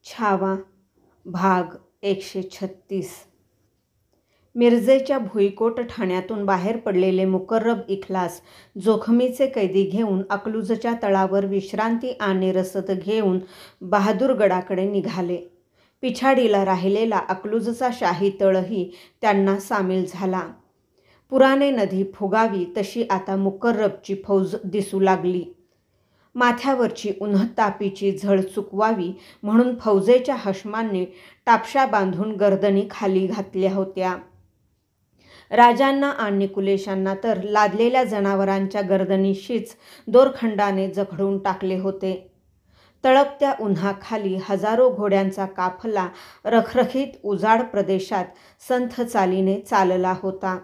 छावा भाग 136. मिरजेच्या भुईकोट ठाण्यातून बाहेर पडलेले मुकर्रब इख्लास जोखमीचे कैदी घेऊन अकलूजच्या तळावर विश्रांती आणि रसद घेऊन बहादूरगडाकडे निघाले. पिछाडीला राहिलेला अकलूजचा शाही तळही त्यांना सामील झाला. पुराने नदी फुगावी तशी आता मुकर्रबची फौज दिसू लागली. माथ्यावरची उन्हतापीची झळ चुकवावी म्हणून फौजेच्या हशमांनी टापशा बांधून गर्दनी खाली घातल्या होत्या. राजांना आणि कुलेशांना तर लादलेल्या जनावरांच्या गर्दनीशीच दोरखंडाने जखडून टाकले होते. तळपत्या उन्हाखाली हजारो घोड्यांचा काफला रखरखीत उजाड प्रदेशात संथ चालीने चालला होता.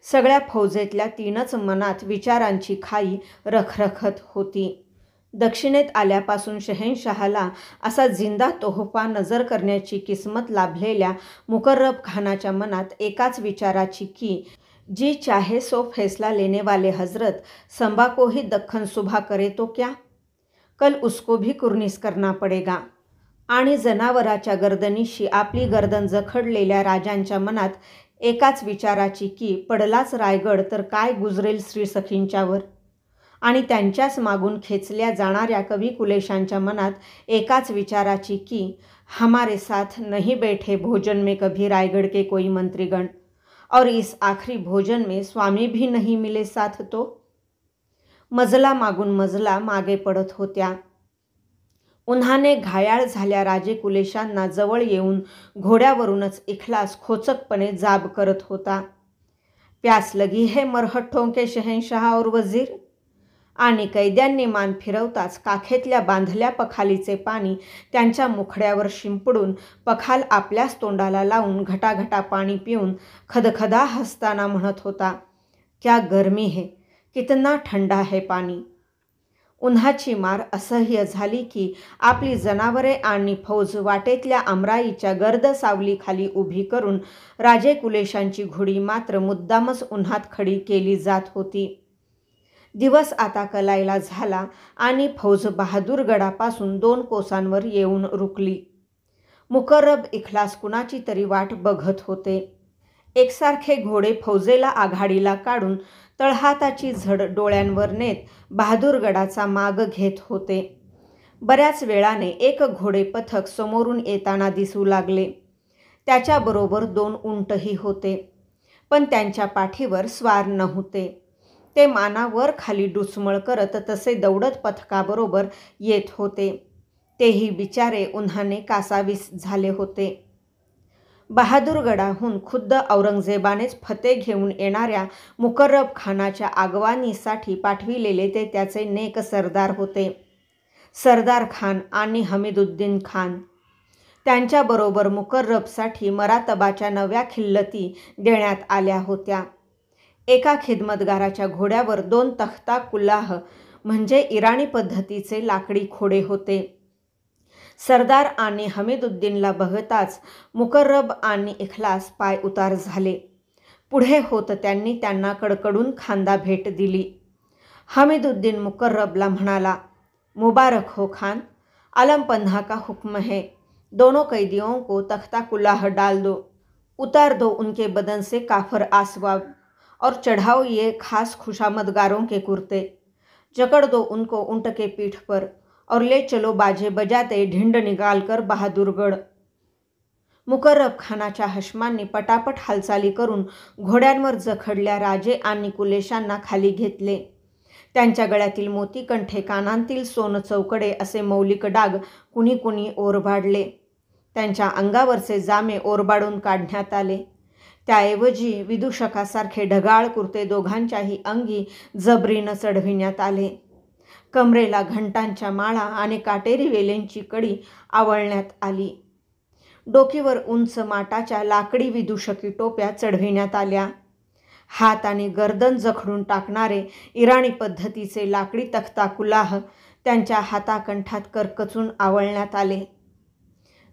सगळ्या फौजेतल्या 3च मनात विचारांची खाई रखरखत होती. दक्षिणेत आल्यापासून शहेनशहाला असा जिंदा तोहफा नजर करण्याची किस्मत लाभलेल्या मुकर्रब खानाच्या मनात एकाच विचाराची की जी चाहे सो फैसला लेने वाले हजरत संबा को ही दख्खन सुभा करे तो क्या, कल उसको भी कुर्निस करना पडेगा. आणि जनावराच्या गर्दनीशी आपली गर्दन जखडलेल्या राजांच्या मनात एकाच विचाराची की पडलाच रायगड तर काय गुजरेल श्रीसखींच्यावर. आणि त्यांच्याच मागून खेचल्या जाणाऱ्या कवी कुलेशांच्या मनात एकाच विचाराची की हमारे साथ नहीं बैठे भोजन में कभी रायगढ़ के कोई मंत्रीगण, और इस आखरी भोजन में स्वामी भी नहीं मिले साथ तो. मजला मागून मजला मागे पडत होत्या. उन्हाने घायाळ झाल्या राजे कुलेशांना जवळ येऊन घोड्यावरूनच इख्लास खोचकपणे जाब करत होता. प्यास लगी है मरहट्टों के शहनशाह और वजीर. आणि कैद्यांनी मान फिरवताच काखेतल्या बांधल्या पखालीचे पाणी त्यांच्या मुखड्यावर शिंपडून पखाल आपल्याच तोंडाला लावून घटाघटा पाणी पिऊन खदखदा हसताना म्हणत होता, क्या गर्मी है, कितना ठंडा है पाणी. उन्हाची मार असह्य झाली की आपली जनावरे आणि फौज वाटेतल्या आमराईच्या गर्द सावलीखाली उभी करून राजे कुलेशांची घोडी मात्र मुद्दामच उन्हात खडी केली जात होती. दिवस आता कलायला झाला आणि फौज बहादूरगडापासून 2 कोसांवर येऊन रुकली. मुकर्रब इख्लास कुणाची तरी वाट बघत होते. एकसारखे घोडे फौजेला आघाडीला काढून तळहाताची झड डोळ्यांवर नेत बहादूरगडाचा माग घेत होते. बऱ्याच वेळाने एक घोडे पथक समोरून येताना दिसू लागले. त्याच्याबरोबर 2 उंटही होते, पण त्यांच्या पाठीवर स्वार नव्हते. ते मानावर खाली डुचमळ करत तसे दौडत पथकाबरोबर येत होते. तेही बिचारे उन्हाने कासावीस झाले होते. बहादूरगडाहून खुद्द औरंगजेबानेच फते घेऊन येणाऱ्या मुकर्रब खानाच्या आगवानीसाठी पाठविलेले ते त्याचे नेक सरदार होते. सरदार खान आणि हमीदुद्दीन खान. त्यांच्याबरोबर मुकर्रबसाठी मरातबाच्या नव्या खिल्लती देण्यात आल्या होत्या. एका खिदमतगाराच्या घोड्यावर 2 तख्ता कुल्लाह म्हणजे इराणी पद्धतीचे लाकडी खोडे होते. सरदार आणि हमीदुद्दीनला बघताच मुकर्रब आणि इख्लास पाय उतार झाले. पुढे होत त्यांनी त्यांना कडकडून खांदा भेट दिली. हमीदुद्दीन मुकर्रबला म्हणाला, मुबारक हो खान, आलम पंधा का हुक्म है, दोनों कैदियों को तख्ता कुल्लाह डाल दो, उतार दो उनके बदन से काफर आसवाब और चढ़ाओ ये खास खुशामदगारों के कुर्ते, जकड़ दो उनको ऊंट के पीठ पर और ले चलो बाजे बजाते ढिंड निकाल कर बहादूरगड. मुकर्रब खानाच्या हशमांनी पटापट हालचाली करून घोड्यांवर जखडल्या राजे आणि कुलेशांना खाली घेतले. त्यांच्या गळ्यातील मोतीकंठे, कानांतील सोन चौकडे असे मौलिक डाग कुणी कुणी ओरबाडले. त्यांच्या अंगावरचे जामे ओरबाडून काढण्यात आले. त्याऐवजी विदूषकासारखे ढगाळ कुर्ते दोघांच्याही अंगी जबरीनं चढविण्यात आले. कमरेला घंटांच्या माळा आणि काटेरी वेलेंची कडी आवळण्यात आली. डोकीवर उंच माटाच्या लाकडी विदूषकी टोप्या चढविण्यात आल्या. हात आणि गर्दन जखडून टाकणारे इराणी पद्धतीचे लाकडी तख्ता कुलाह त्यांच्या हाताकंठात करकचून आवळण्यात आले.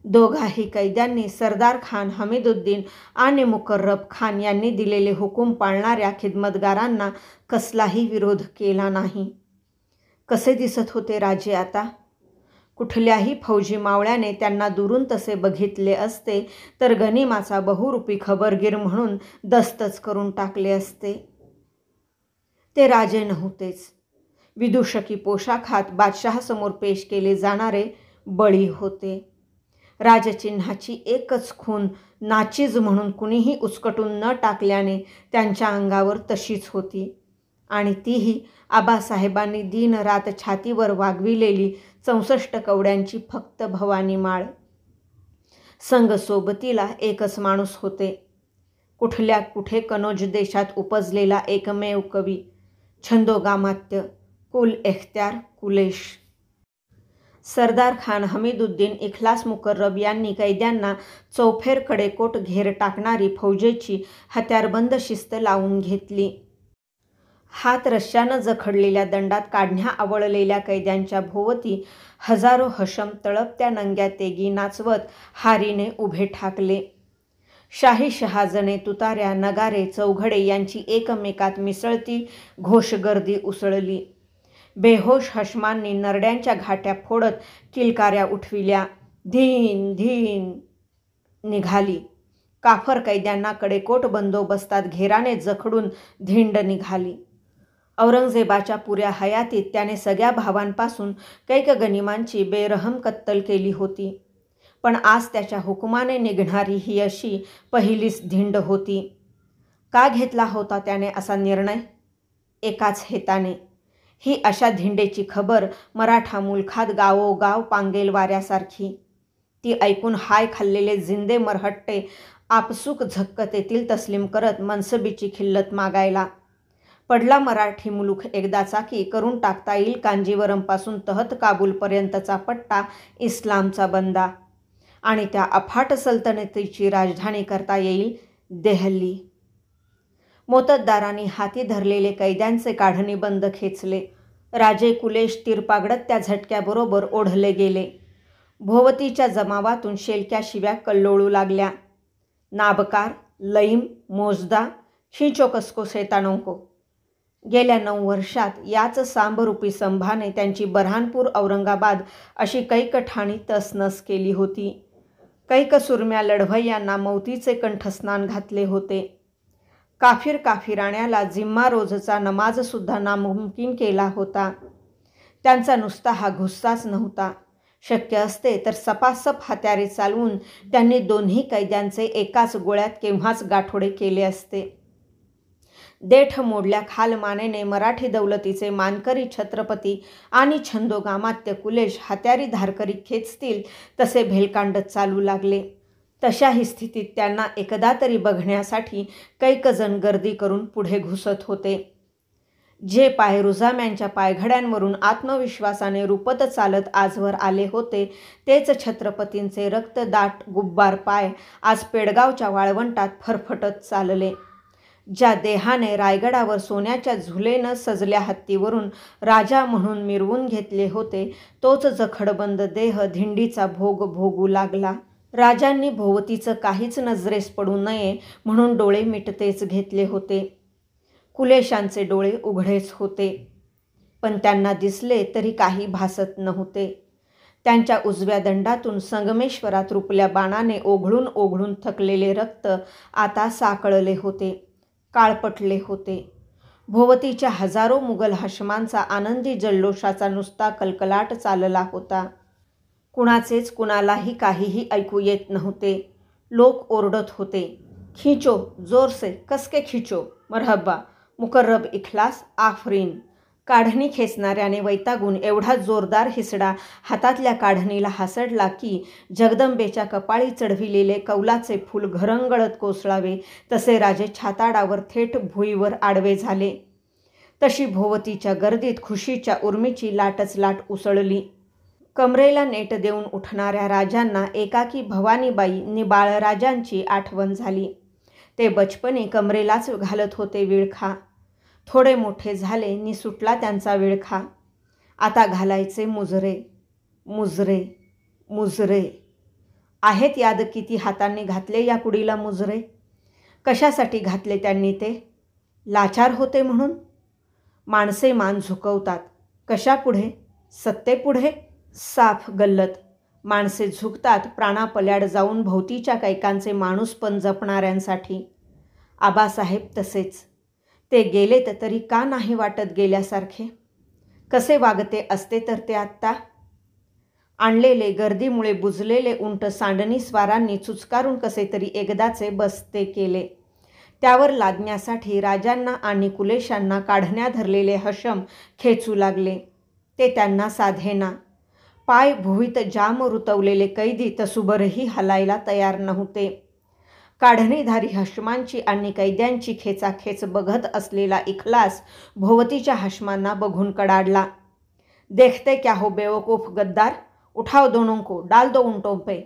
दोघाही कैद्यांनी सरदार खान, हमीदुद्दीन आणि मुकर्रब खान यांनी दिलेले हुकूम पाळणाऱ्या खिदमतगारांना कसलाही विरोध केला नाही. कसे दिसत होते राजे आता? कुठल्याही फौजी मावळ्याने त्यांना दुरून तसे बघितले असते तर गनिमाचा बहुरूपी खबरगीर म्हणून दस्तच करून टाकले असते. ते राजे नव्हतेच. विदूषकी पोशाखात बादशहासमोर पेश केले जाणारे बळी होते. राजचिन्हाची एकच खून नाचीज म्हणून कुणीही उचकटून न टाकल्याने त्यांच्या अंगावर तशीच होती आणि तीही आबासाहेबांनी दिनरात छातीवर वागविलेली 64 कवड्यांची फक्त भवानी माळ. संग सोबतीला एकच माणूस होते. कुठल्या कुठे कनोज देशात उपजलेला एकमेव कवी, छंदोगामात्य, कुल एख्त्यार कुलेश. सरदार खान हमीदुद्दीन इख्लास मुकर्रब यांनी कैद्यांना चौफेर कडेकोट घेर टाकणारी फौजेची हत्यारबंद शिस्त लावून घेतली. हात रश्श्यानं जखडलेल्या दंडात काढण्या आवळलेल्या कैद्यांच्या भोवती हजारो हशम तळपत्या नंग्या तेगी नाचवत हारीने उभे ठाकले. शाही शहाजने, तुताऱ्या, नगारे, चौघडे यांची एकमेकात मिसळती घोषगर्दी उसळली. बेहोश हशमांनी नरड्यांच्या घाट्या फोडत किलकाऱ्या उठविल्या. धीन धीन निघाली. काफर कैद्यांना कडेकोट बंदोबस्तात घेराने जखडून धिंड निघाली. औरंगजेबाच्या पुऱ्या हयातीत त्याने सगळ्या भावांपासून कैक गनिमांची बेरहम कत्तल केली होती. पण आज त्याच्या हुकुमाने निघणारी ही अशी पहिलीच धिंड होती. का घेतला होता त्याने असा निर्णय? एकाच हेताने. ही अशा धिंडेची खबर मराठा मुलखात गावोगाव पांगेल वाऱ्यासारखी. ती ऐकून हाय खाल्लेले जिंदे मरहट्टे आपसूक झक्कतेतील तस्लीम करत मनसबीची खिल्लत मागायला. पडला मराठी मुलूक एकदाचा की करून टाकता येईल कांजीवरमपासून तहत काबूलपर्यंतचा पट्टा इस्लामचा बंदा आणि त्या अफाट सल्तनतीची राजधानी करता येईल देहली. मोत्तद्दारांनी हाती धरलेले कैद्यांचे काढणी बंद खेचले. राजे कुलेश तिरपागडत त्या झटक्याबरोबर ओढले गेले. भोवतीच्या जमावातून शेलक्या शिव्या कल्लोळू लागल्या. नाबकार, लईम, मोजदा, खिंचो कसको शैतानों को. गेल्या 9 वर्षात याच सांबरूपी संभाने त्यांची बऱ्हाणपूर औरंगाबाद अशी कैक ठाणी तसनस केली होती. कैक सुरम्या लढवय्यांना मौतीचे कंठस्नान घातले होते. काफिराण्याला जिम्मा रोजचा नमाजसुद्धा नामुमकिन केला होता. त्यांचा नुसता हा गुस्साच नव्हता. शक्य असते तर सपासप हत्यारे चालवून त्यांनी दोन्ही कैद्यांचे एकाच गोळ्यात केव्हाच गाठोडे केले असते. देठ मोडल्या खालमानेने मराठी दौलतीचे मानकरी छत्रपती आणि छंदोगामात्य कुलेश हत्यारी धारकरी खेचतील तसे भेलकांड चालू लागले. तशाही स्थितीत त्यांना एकदा तरी बघण्यासाठी कैक जण गर्दी करून पुढे घुसत होते. जे पाय रुजाम्यांच्या पायघड्यांवरून आत्मविश्वासाने रुपत चालत आजवर आले होते तेच छत्रपतींचे रक्तदाट गुब्बार पाय आज पेडगावच्या वाळवंटात फरफटत चालले. ज्या देहाने रायगडावर सोन्याच्या झुलेनं सजल्या हत्तीवरून राजा म्हणून मिरवून घेतले होते तोच जखडबंद देह धिंडीचा भोग भोगू लागला. राजांनी भोवतीचं काहीच नजरेस पडू नये म्हणून डोळे मिटतेच घेतले होते. कुलेशांचे डोळे उघडेच होते, पण त्यांना दिसले तरी काही भासत नव्हते. त्यांच्या उजव्या दंडातून संगमेश्वरात रुपल्या बाणाने ओघळून ओघळून थकलेले रक्त आता साकळले होते, काळपटले होते. भोवतीच्या हजारो मुघल हाशमांचा आनंदी जल्लोषाचा नुसता कलकलाट चालला होता. कुणाचेच कुणालाही काहीही ऐकू येत नव्हते. लोक ओरडत होते, खिंचो, जोर से, कसके खिंचो, मरहब्बा, मुकर्रब इख्लास, आफरीन. काढणी खेचणाऱ्याने वैतागून एवढा जोरदार हिसडा हातातल्या काढणीला हासडला की जगदंबेच्या कपाळी चढविलेले कौलाचे फूल घरंगळत कोसळावे तसे राजे छाताडावर थेट भुईवर आडवे झाले. तशी भोवतीच्या गर्दीत खुशीच्या उर्मीची लाटच लाट उसळली. कमरेला नेट देऊन उठणाऱ्या राजांना एकाकी भवानीबाई नि बाळराजांची आठवण झाली. ते बचपणी कमरेलाच घालत होते विळखा. थोडे मोठे झाले नि सुटला त्यांचा विळखा. आता घालायचे मुजरे, मुजरे, मुजरे. आहेत याद किती हातांनी घातले या कुडीला मुजरे. कशासाठी घातले त्यांनी ते? लाचार होते म्हणून? माणसे मान झुकवतात. कशापुढे? सत्तेपुढे? साफ गल्लत. माणसे झुकतात प्राणापल्याड जाऊन भोवतीच्या कैकांचे माणूसपण जपणाऱ्यांसाठी. आबासाहेब तसेच. ते गेलेत तरी का नाही वाटत गेल्यासारखे? कसे वागते असते तर ते आत्ता? आणलेले गर्दीमुळे बुजलेले उंट सांडणी स्वारांनी चुचकारून कसे तरी एकदाचे बसते केले. त्यावर लादण्यासाठी राजांना आणि कुलेशांना काढण्या धरलेले हशम खेचू लागले. ते त्यांना साधेना. पाय भुवीत जाम रुतवलेले कैदी तसुबरही हलायला तयार नव्हते. काढणीधारी हशमांची आणि कैद्यांची खेचाखेच बघत असलेला इखलास भोवतीच्या हशमांना बघून कडाडला. देखते क्या हो बेवकूफ गद्दार, उठाव दोनों को, डाल दो उंटों पे.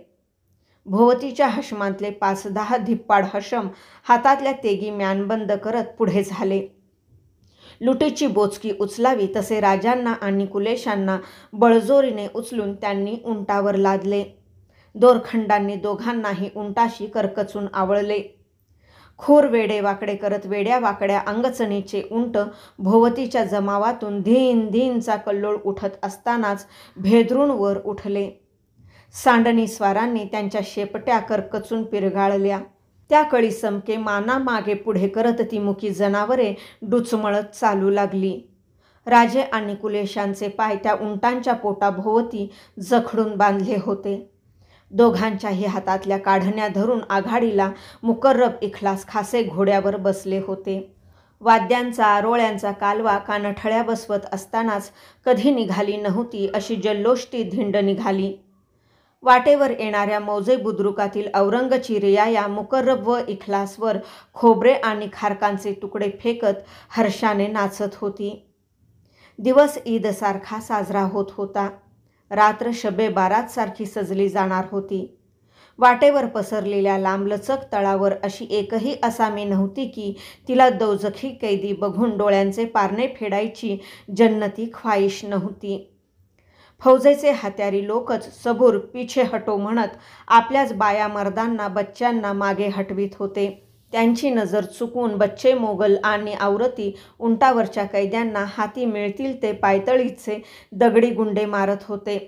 भोवतीच्या हशमांतले 5-10 धिप्पाड हशम हातातल्या तेगी म्यानबंद करत पुढे झाले. लुटीची बोचकी उचलावी तसे राजांना आणि कुलेशांना बळजोरीने उचलून त्यांनी उंटावर लादले. दोरखंडांनी दोघांनाही उंटाशी करकचून आवळले. खूर वेडेवाकडे करत वेड्या वाकड्या अंगचणीचे उंट भोवतीच्या जमावातून धीन धीनचा कल्लोळ उठत असतानाच भेदरून वर उठले. सांडणी स्वारांनी त्यांच्या शेपट्या करकचून पिरगाळल्या. त्या कळी समके मानामागे पुढे करत ती मुकी जनावरे डुचमळत चालू लागली. राजे आणि कुलेशांचे पाय त्या उंटांच्या पोटाभोवती जखडून बांधले होते. दोघांच्याही हातातल्या काढण्या धरून आघाडीला मुकर्रब इखलास खासे घोड्यावर बसले होते. वाद्यांचा आरोळ्यांचा कालवा कानठळ्या बसवत असतानाच कधी निघाली नव्हती अशी जल्लोषती धिंड निघाली. वाटेवर येणाऱ्या मौजे बुद्रुकातील औरंगची रियाया मुकर्रब व इखलासवर खोबरे आणि खारकांचे तुकडे फेकत हर्षाने नाचत होती. दिवस ईदसारखा साजरा होत होता. रात्र शबे बारात सारखी सजली जाणार होती. वाटेवर पसरलेल्या लांबलचक तळावर अशी एकही असामी नव्हती की तिला दोजखी कैदी बघून डोळ्यांचे पारणे फेडायची जन्नती ख्वाहिश नव्हती. फौजेचे हत्यारी लोकच सबूर पिछे हटो म्हणत आपल्याच बाया मर्दांना बच्च्यांना मागे हटवीत होते. त्यांची नजर चुकून बच्चे मोगल आणि आवरती उंटावरच्या कैद्यांना हाती मिळतील ते पायतळीचे दगडी गुंडे मारत होते.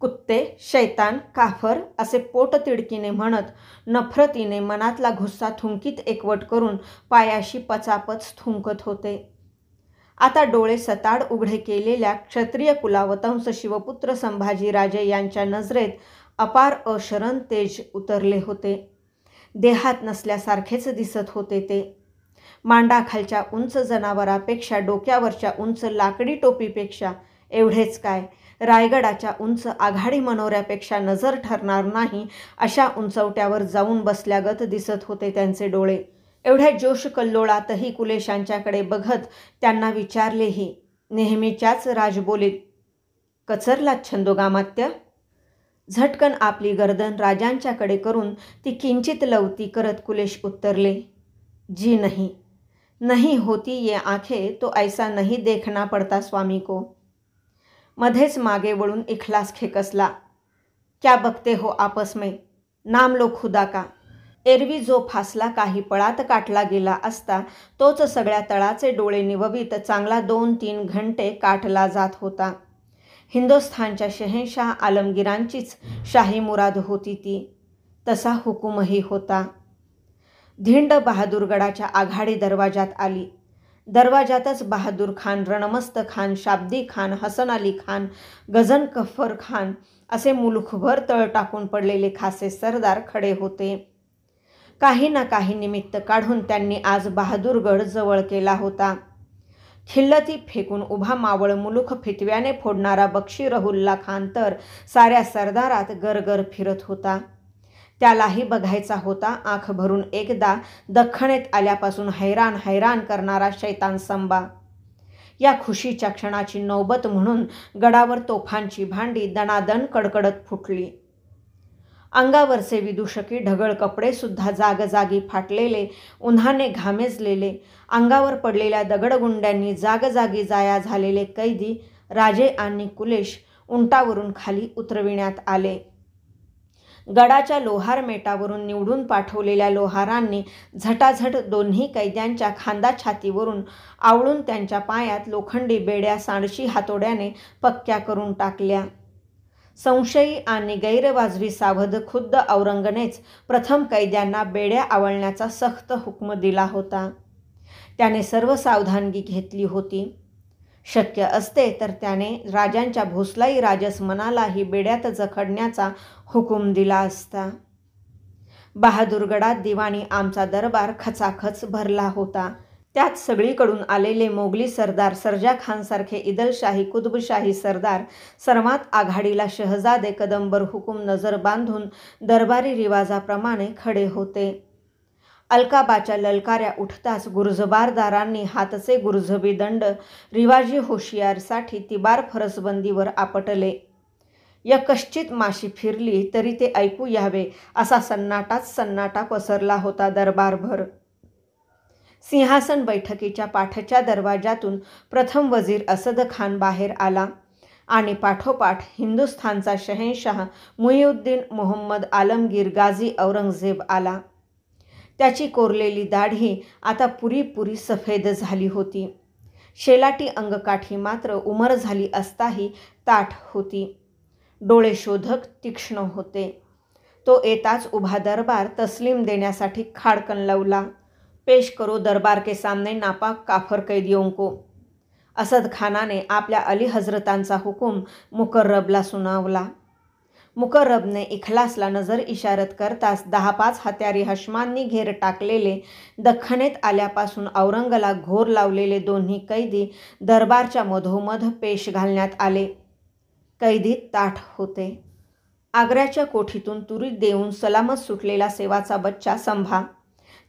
कुत्ते, शैतान, काफर असे पोटतिडकीने म्हणत नफरतीने मनातला गुस्सा थुंकीत एकवट करून पायाशी पचापच थुंकत होते. आता डोळे सताड उघडे केलेल्या क्षत्रिय कुलावतंस शिवपुत्र संभाजीराजे यांच्या नजरेत अपार अशरण तेज उतरले होते. देहात नसल्यासारखेच दिसत होते ते. मांडाखालच्या उंच जनावरापेक्षा डोक्यावरच्या उंच लाकडी टोपीपेक्षा एवढेच काय रायगडाच्या उंच आघाडी मनोऱ्यापेक्षा नजर ठरणार नाही अशा उंचवट्यावर जाऊन बसल्यागत दिसत होते त्यांचे डोळे. एवढ्या जोश कल्लोळातही कुलेशांच्याकडे बघत त्यांना विचारलेही नेहमीच्याच राजबोलीत, कचरलात छंदोगामात्य? झटकन आपली गर्दन राजांच्याकडे करून ती किंचित लवती करत कुलेश उत्तरले, जी नहीं, नहीं होती ये आंखें तो ऐसा नहीं देखना पड़ता स्वामी को. मध्येच मागे वळून इखलास खेकसला, क्या बकते हो आपस में, नाम लो खुदा का. एरवी जो फासला काही पळात काटला गेला असता तोच सगळ्या तळाचे डोळे निववीत चांगला 2-3 घंटे काटला जात होता. हिंदुस्थानच्या शहेनशाह आलमगीरांचीच शाही मुराद होती ती. तसा हुकूमही होता. धिंड बहादूरगडाच्या आघाडी दरवाजात आली. दरवाजातच बहादूर खान, रणमस्त खान, शाब्दी खान, हसन अली खान, गझन कफर खान असे मुलुखभर तळ टाकून पडलेले खासे सरदार खडे होते. काही ना काही निमित्त काढून त्यांनी आज बहादूरगड जवळ केला होता. खिल्लती फेकून उभा मावळ मुलुख फितव्याने फोडणारा बक्षीरहुल्ला खान तर साऱ्या सरदारात गरगर फिरत होता. त्यालाही बघायचा होता आंख भरून एकदा दख्खनेत आल्यापासून हैराण हैराण करणारा शैतान संबा. या खुशीच्या क्षणाची नौबत म्हणून गडावर तोफांची भांडी दणादण कडकडत फुटली. अंगावरचे विदूषकी ढगळ कपडेसुद्धा जागजागी फाटलेले, उन्हाने घामेजलेले, अंगावर पडलेल्या दगडगुंड्यांनी जागजागी जाया झालेले कैदी, राजे आणि कुलेश उंटावरून खाली उतरविण्यात आले. गडाच्या लोहार मेटावरून निवडून पाठवलेल्या लोहारांनी झटाझट दोन्ही कैद्यांच्या खांदा छातीवरून आवळून त्यांच्या पायात लोखंडी बेड्या सांडशी हातोड्याने पक्क्या करून टाकल्या. संशयी आणि गैरवाजवी सावध खुद्द औरंगनेच प्रथम कैद्यांना बेड्या आवळण्याचा सक्त हुकम दिला होता. त्याने सर्व सावधानगी घेतली होती. शक्य असते तर त्याने राजांच्या भोसलाई राजसमनालाही बेड्यात जखडण्याचा हुकूम दिला असता. बहादूरगडात दिवाणी आमचा दरबार खचाखच भरला होता. त्यात सगळीकडून आलेले मोगली सरदार, सर्जा खानसारखे इदलशाही कुतुबशाही सरदार, सर्वात आघाडीला शहजादे कदंबर हुकूम नजर बांधून दरबारी रिवाजाप्रमाणे खडे होते. अलकाबाच्या ललकाऱ्या उठताच गुर्जबारदारांनी हातचे गुर्जबी दंड रिवाजी होशियारसाठी तिबार फरसबंदीवर आपटले. यकश्चित माशी फिरली तरी ते ऐकू यावे असा सन्नाटाच सन्नाटा पसरला होता दरबारभर. सिंहासन बैठकीच्या पाठच्या दरवाजातून प्रथम वजीर असद खान बाहेर आला आणि पाठोपाठ हिंदुस्थानचा शहेनशाह मुईउद्दीन मोहम्मद आलमगीर गाझी औरंगजेब आला. त्याची कोरलेली दाढी आता पुरीपुरी सफेद झाली होती. शेलाटी अंगकाठी मात्र उमर झाली असताही ताठ होती. डोळे शोधक तीक्ष्ण होते. तो येताच उभा दरबार तस्लीम देण्यासाठी खाडकन लवला. पेश करो दरबार के सामने नापाक काफर कैदियों को. असद खानाने आपल्या अली हजरतांचा हुकूम मुकर्रबला सुनावला. मुकर्रबने इखलासला नजर इशारत करताच 10-5 हत्यारी हशमांनी घेर टाकलेले दख्खनेत आल्यापासून औरंगला घोर लावलेले दोन्ही कैदी दरबारच्या मधोमध पेश घालण्यात आले. कैदी ताठ होते. आग्र्याच्या कोठीतून तुरीत देऊन सलामत सुटलेला सेवाचा बच्चा संभा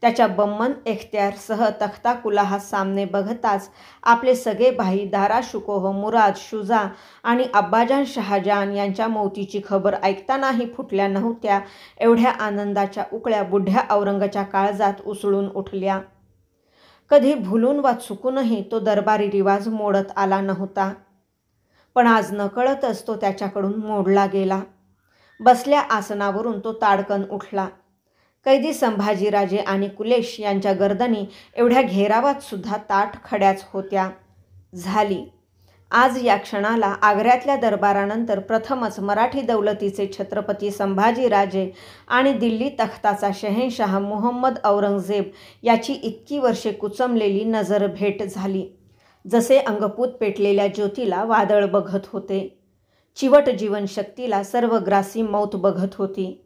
त्याच्या बम्मन एख्तियारसह तख्ता कुलाहा सामने बघताच आपले सगळे भाई दारा शुकोह, मुराद, शुजा आणि अब्बाजान शहाजान यांच्या मौतीची खबर ऐकतानाही फुटल्या नव्हत्या एवढ्या आनंदाच्या उकळ्या बुढ्या औरंगाच्या काळजात उसळून उठल्या. कधी भुलून वा चुकूनही तो दरबारी रिवाज मोडत आला नव्हता. पण आज नकळतच तो त्याच्याकडून मोडला गेला. बसल्या आसनावरून तो ताडकन उठला. कैदी संभाजीराजे आणि कुलेश यांच्या गर्दनी एवढ्या घेरावात सुद्धा ताठ खड्याच होत्या. झाली. आज या क्षणाला आग्र्यातल्या दरबारानंतर प्रथमच मराठी दौलतीचे छत्रपती संभाजीराजे आणि दिल्ली तख्ताचा शहेनशाह मुहम्मद औरंगजेब याची इतकी वर्षे कुचमलेली नजर भेट झाली. जसे अंगपूत पेटलेल्या ज्योतीला वादळ बघत होते. चिवट जीवनशक्तीला सर्वग्रासी मौत बघत होती.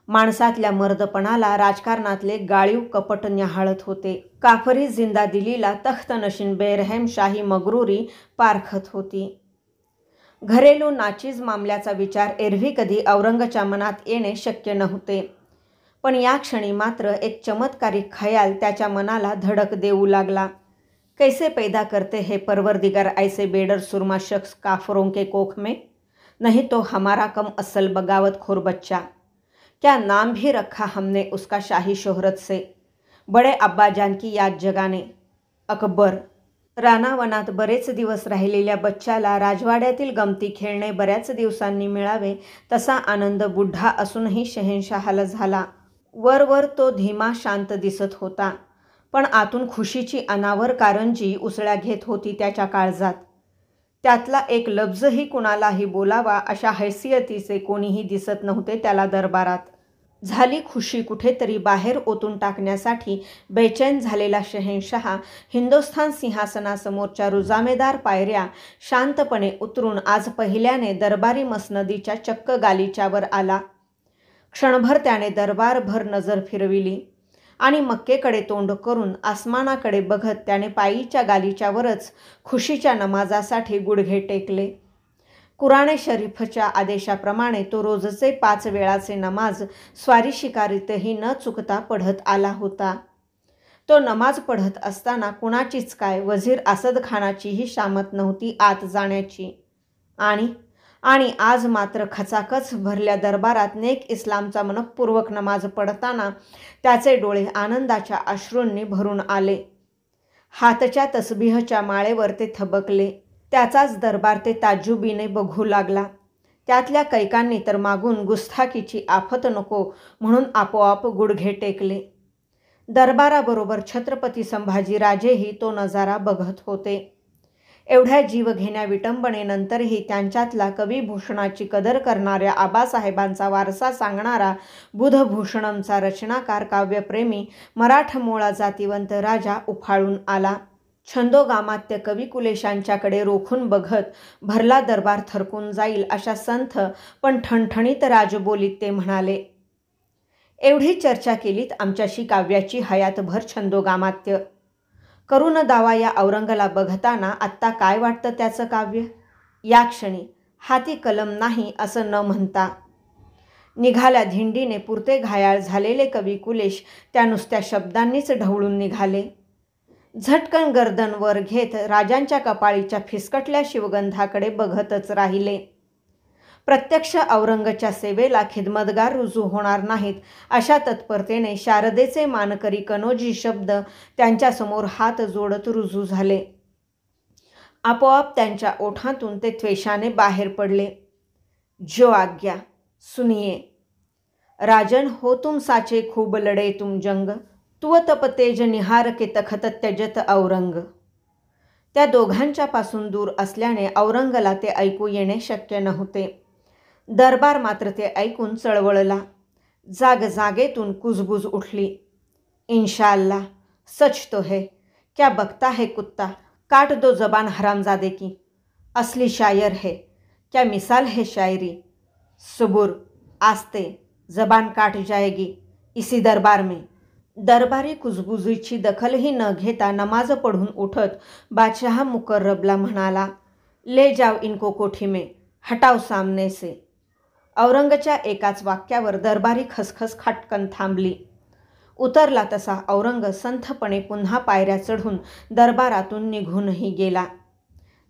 माणसातल्या मर्दपणाला राजकारणातले गाळीव कपट न्याहाळत होते. काफरी जिंदा दिलीला तख्तनशीन बेरहम शाही मगरुरी पारखत होती. घरेलू नाचीज मामल्याचा विचार एरवी कधी औरंगच्या मनात येणे शक्य नव्हते. पण या क्षणी मात्र एक चमत्कारी खयाल त्याच्या मनाला धडक देऊ लागला. कैसे पैदा करते है परवरदिगार ऐसे बेडर सुरमा शख्स काफरों के कोख में? नहीं तो हमारा कम असल बगावत खोर बच्चा. क्या नाम भी रखा हमने उसका शाही शोहरत से. बड़े अब्बाजान की याद जगाने. अकबर. रानावनात बरेच दिवस राहिलेल्या बच्चाला राजवाड्यातील गमती खेळणे बऱ्याच दिवसांनी मिळावे तसा आनंद बुढ्ढा असूनही शहेनशाहाला झाला. वरवर तो धीमा शांत दिसत होता. पण आतून खुशीची अनावर कारंजी उसळ्या घेत होती त्याच्या काळजात. त्यातला एक लफ्जही कुणालाही बोलावा अशा हैसियतीचे कोणीही दिसत नव्हते त्याला दरबारात. झाली खुशी कुठेतरी बाहेर ओतून टाकण्यासाठी बेचैन झालेला शहेनशाह हिंदुस्थान सिंहासनासमोरच्या रुजामेदार पायऱ्या शांतपणे उतरून आज पहिल्याने दरबारी मसनदीच्या चक्क गालिच्यावर आला. क्षणभर त्याने दरबारभर नजर फिरविली आणि मक्केकडे तोंड करून आसमानाकडे बघत त्याने पायीच्या गालिच्यावरच खुशीच्या नमाजासाठी गुडघे टेकले. कुराणे शरीफच्या आदेशाप्रमाणे तो रोजचे 5 वेळाचे नमाज स्वारी शिकारीतही न चुकता पढत आला होता. तो नमाज पढत असताना कुणाचीच काय वजीर असद खानाचीही शामत नव्हती आत जाण्याची. आणि आज मात्र खचाखच भरल्या दरबारात नेक इस्लामचा मनपूर्वक नमाज पडताना त्याचे डोळे आनंदाच्या अश्रूंनी भरून आले. हातच्या तसबीहच्या माळेवर ते थबकले. त्याचाच दरबार ते ताज्जुबीने बघू लागला. त्यातल्या कैकांनी तर मागून गुस्ताखीची आफत नको म्हणून आपोआप गुडघे टेकले. दरबाराबरोबर छत्रपती संभाजीराजेही तो नजारा बघत होते. एवढ्या जीवघेण्या विटंबनेनंतरही त्यांच्यातला कविभूषणाची कदर करणाऱ्या आबासाहेबांचा वारसा सांगणारा बुधभूषणमचा रचनाकार, काव्यप्रेमी मराठमोळा जातिवंत राजा उफाळून आला. छंदोगामात्य कविकुलेशांच्याकडे रोखून बघत भरला दरबार थरकून जाईल अशा संथ पण ठणठणीत राजबोलीत ते म्हणाले, एवढी चर्चा केलीत आमच्याशी काव्याची हयातभर छंदोगामात्य. करून दावा या औरंगला बघताना आत्ता काय वाटतं त्याचं काव्य? या क्षणी हाती कलम नाही असं न म्हणता निघाल्या धिंडीने पुरते घायाळ झालेले कविकुलेश त्या नुसत्या शब्दांनीच ढवळून निघाले. झटकन गर्दन वर घेत राजांच्या कपाळीच्या फिसकटल्या शिवगंधाकडे बघतच राहिले. प्रत्यक्ष औरंगच्या सेवेला खिदमतगार रुजू होणार नाहीत अशा तत्परतेने शारदेचे मानकरी कनोजी शब्द त्यांच्यासमोर हात जोडत रुजू झाले. आपोआप त्यांच्या ओठांतून ते त्वेषाने बाहेर पडले. जो आज्ञा सुनिये. राजन हो तुम साचे खूब लढे तुम जंग, तुव तप तेज निहार के तखत त्यजत औरंग. त्या दोघांच्या पासून दूर असल्याने औरंगला ते ऐकू येणे शक्य नव्हते. दरबार मात्र ते ऐकून चळवळला. जागेतून कुजबुज उठली. इंशाअल्लाह सच तो है, क्या बकता है कुत्ता, काट दो जबान हरामजादे की. असली शायर है, क्या मिसाल है शायरी. सुबुर आस्ते, जबान काट जाएगी इसी दरबार में. दरबारी कुजबुजीची दखलही न घेता नमाज पढून उठत बादशाह मुकर्रबला म्हणाला, ले जाओ इनको कोठी में, हटाओ सामने से. औरंगच्या एकाच वाक्यावर दरबारी खसखस खाटकन थांबली. उतरला तसा औरंग संथपणे पुन्हा पायऱ्या चढून दरबारातून निघूनही गेला.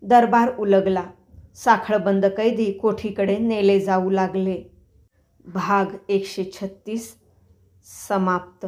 दरबार उलगला. साखळबंद कैदी कोठीकडे नेले जाऊ लागले. भाग 136 समाप्त.